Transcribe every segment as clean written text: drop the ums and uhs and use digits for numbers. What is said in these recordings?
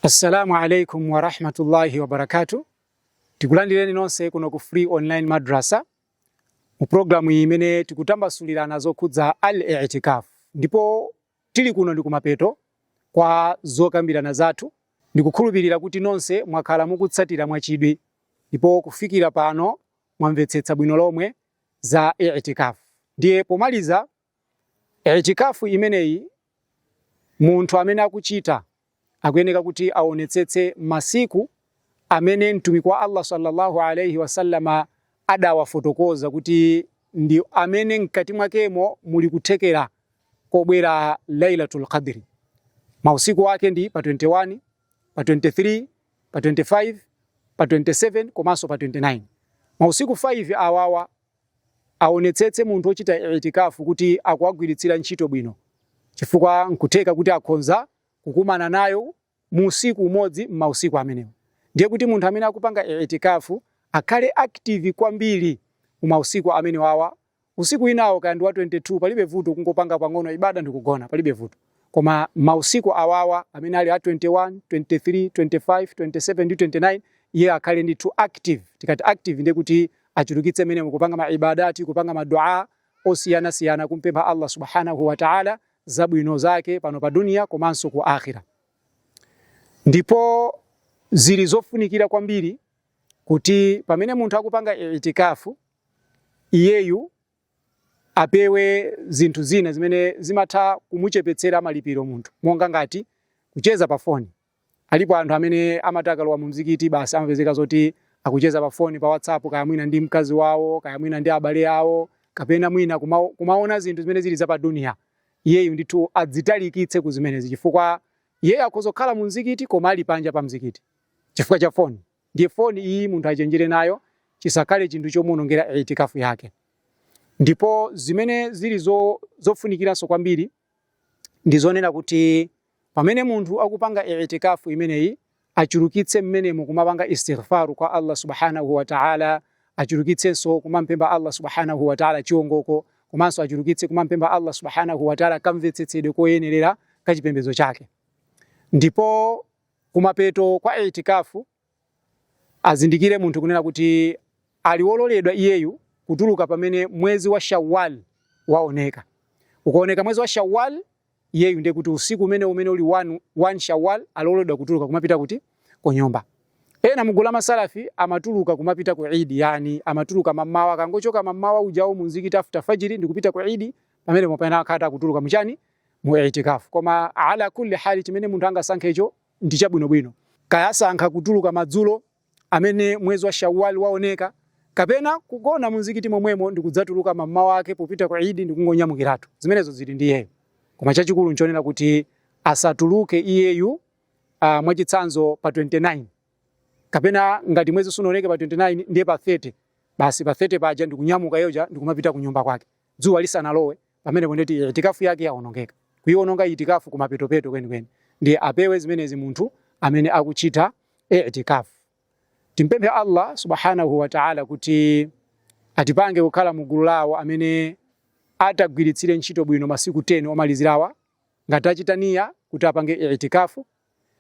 Assalamu alaikum wa rahmatullahi wa barakatuh. Tikulandireni nonse kuno ku Free Online Madrasa. Mu programu imene tikutambasulira nazo kudza al-i'tikaf. Ndipo tili kuno ndi kumapeto kwa zokambirana zathu. Ndikukhulupirira kuti nonse mwakhala mukutsatira mwachidwi. Ndipo kufikira pano mwamvetsetsa bwino lomwe za i'tikaf. Ndiye pomaliza i'tikaf imeneyi munthu amene akuchita akuyeneka kuti aonetsetse masiku amene mtumiki wa Allah sallallahu alayhi wasallama adawafotokoza kuti ndi amene mkati mwakemo muli kuthekera kobwera Lailatul Qadri. Mausiku wake ndi pa 21, pa 23, pa 25, pa 27 komanso pa 29. Mausiku 5 awawa aonetsetse munthu ochita i'tikafu kuti akuagwiritsira ntchito bwino, chifukwa nkutheka kuti akhonza kukumana nayo musiku umodzi mausiku amenewo. Ndiye kuti munthu amene akupanga i'tikafu akhale active kwambiri mausiku amene wawa. Usiku inawo kaya ndi wa 22 palibe vuto, kungopanga pang'ono ibada ndi kugona palibe vuto. Koma mausiku awawa amene ali a 21, 23, 25, 27 ndi 29 iye akhale ndithu active. Tikati active ndiye kuti achulukitse mene mukupanga maibadati, kupanga madua osiyana kumpempha Allah subhanahu wa ta'ala zabwino zake pano pa dunia komanso ku akhira. Ndipo zili zofunikira kwambiri kuti pamene munthu akupanga i'tikafu iyeyu apewe zinthu zina zimene zimatha kumuchepetsera malipiro munthu, monga ngati kucheza pa foni. Alipo anthu amene amatakalowa mu mzikiti basi amapezeka zoti akucheza pa foni, pa WhatsApp, kaya mwina ndi mkazi wawo, kaya mwina ndi abale awo, kapena mwina kumaona zinthu zimene zili za pa dunia. Iyeyu ndithu adzitalikitse ku zimenezi, chifukwa iye akozokhala mu mzikiti koma ali panja pa mzikiti chifukwa cha foni. Ndiye foni iyi munthu achenjere nayo, chisakhale chinthu chomunongera i'tikafu yake. Ndipo zimene zili zofunikiranso kwambiri ndizonena kuti pamene munthu akupanga i'tikafu imeneyi achulukitse mmenemo kumapanga istighfaru kwa Allah subhanahu wa ta'ala, achulukitsenso kumampempha Allah subhanahu wa ta'ala chiwongoko, komanso achulukitse kumampempha Allah subhanahu wa ta'ala kamvetsetsedwe koyenerera kachipembedzo chake. Ndipo kumapeto kwa i'tikafu azindikire munthu kunena kuti aliwololedwa iyeyu kutuluka pamene mwezi wa Shawwal waoneka. Ukaoneka mwezi wa Shawwal iyeyu ndiye kuti usiku umene uli 1 Shawwal aloledwa kutuluka kumapita kuti kunyumba. Ena mugula masalafi amatuluka kumapita ku Eid, yani amatuluka mamawa, kangochoka mamawa ujawo muziki tafuta fajiri ndikupita ku Eid, pamene mopana akata kutuluka mchani mu i'tikafu. Koma ala kulli hali chimene munthu angasankhe icho ndi chabwinobwino. Kaya sankha kutuluka madzulo amene mwezi wa Shawwal waoneka, kapena kugona muzikiti momwemo ndikudzatuluka mamawa ake popita ku Eid ndikungonyamukiratu. Zimenezo zili ndi iyeyo. Koma chachikulu nchonena kuti asatuluke iyeyu mwachitsanzo pa 29. Kapena ngati mwezi sunaoneke pa 29 ndiye pa 30. Basi pa 30 paja ndikunyamuka yoja ndikumapita ku nyumba kwake. Dzuwa lisanalowe pamene poneti i'tikafu yake yaonongeka. Kuiononga i'tikafu kumapetopeto kwenikweni. Ndiye apewe zimenezi munthu amene akuchita i'tikafu. Timpemphe Allah subhanahu wa ta'ala kuti atipange kukhala mugulu lawo amene atagwiritsire ntchito bwino masiku 10 omalizirawa ngati achitaniya kuti apange i'tikafu.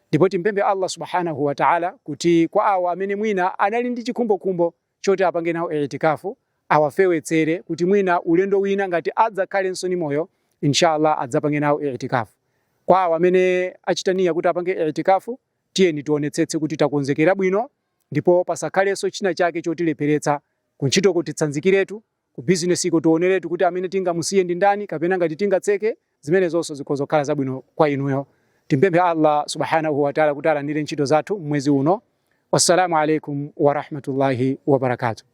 Ndipo timpemphe Allah subhanahu wa ta'ala kuti kwa awo amene mwina anali ndi chikhumbokhumbo choti apange nawo i'tikafu awafewetsere kuti mwina ulendo wina ngati adzakhale nsoni moyo inshallah adzapange nawo i'tikafu. Kwa awo amene achitaniya kuti apange i'tikafu tiyeni tionetsetse kuti takonzekera bwino, ndipo pasakhalenso china chake chotilepheretsa kuntchito kuti tsanzikiretu ku business iko tioneretu kuti amene tingamusiye ndi ndani, kapena ngati tingatseke zimene zonse zikozokhala zabwino kwa inuyo. Timpemphe Allah subhanahu wa ta'ala kuti alandire ntchito zathu mwezi uno. Wassalamu alaikum wa rahmatullahi wa barakatuh.